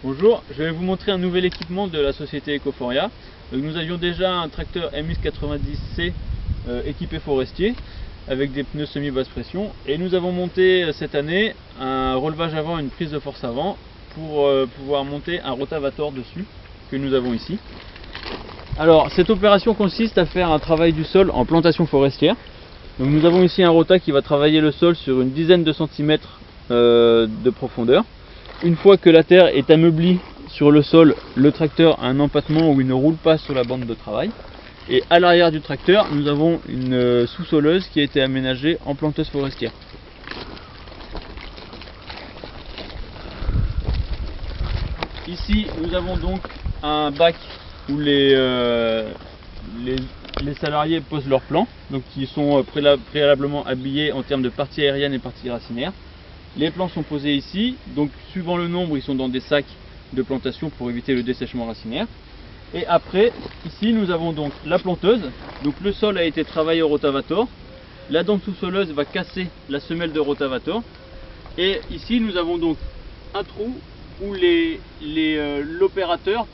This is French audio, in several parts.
Bonjour, je vais vous montrer un nouvel équipement de la société Ecoforia. Nous avions déjà un tracteur MX90C équipé forestier avec des pneus semi-basse pression et nous avons monté cette année un relevage avant et une prise de force avant pour pouvoir monter un rotavator dessus que nous avons ici. Alors cette opération consiste à faire un travail du sol en plantation forestière. Donc nous avons ici un rota qui va travailler le sol sur une dizaine de centimètres de profondeur. Une fois que la terre est ameublie sur le sol, le tracteur a un empattement où il ne roule pas sur la bande de travail. Et à l'arrière du tracteur, nous avons une sous-soleuse qui a été aménagée en planteuse forestière. Ici, nous avons donc un bac où les salariés posent leurs plants, donc qui sont préalablement habillés en termes de partie aérienne et partie racinaire. Les plants sont posés ici, donc suivant le nombre, ils sont dans des sacs de plantation pour éviter le dessèchement racinaire. Et après, ici, nous avons donc la planteuse. Donc le sol a été travaillé au rotavator. La dent sous-soleuse va casser la semelle de rotavator. Et ici, nous avons donc un trou où l'opérateur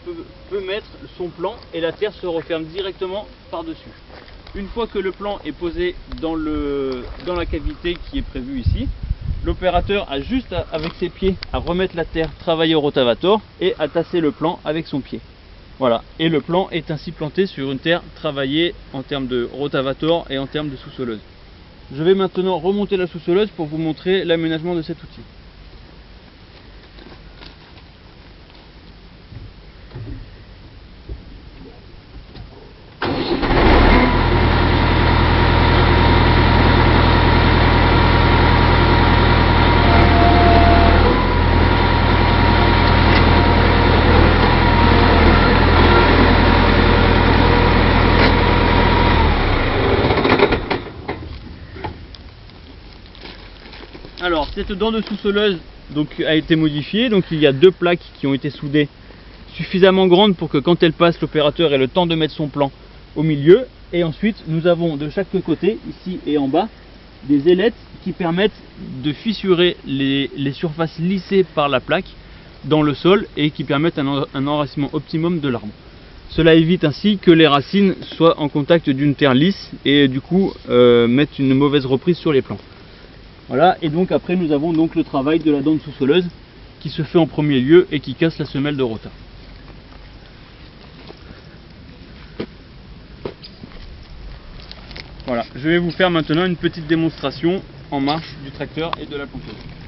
peut mettre son plant et la terre se referme directement par-dessus. Une fois que le plant est posé dans la cavité qui est prévue ici, l'opérateur a juste avec ses pieds à remettre la terre travaillée au rotavator et à tasser le plant avec son pied. Voilà, et le plant est ainsi planté sur une terre travaillée en termes de rotavator et en termes de sous-soleuse. Je vais maintenant remonter la sous-soleuse pour vous montrer l'aménagement de cet outil. Alors cette dent de sous-soleuse a été modifiée, donc il y a deux plaques qui ont été soudées suffisamment grandes pour que quand elle passe, l'opérateur ait le temps de mettre son plant au milieu. Et ensuite nous avons de chaque côté, ici et en bas, des ailettes qui permettent de fissurer les surfaces lissées par la plaque dans le sol et qui permettent un enracinement optimum de l'arbre. Cela évite ainsi que les racines soient en contact d'une terre lisse et du coup mettent une mauvaise reprise sur les plants. Voilà, et donc après nous avons donc le travail de la dent de sous-soleuse qui se fait en premier lieu et qui casse la semelle de rota. Voilà, je vais vous faire maintenant une petite démonstration en marche du tracteur et de la planteuse.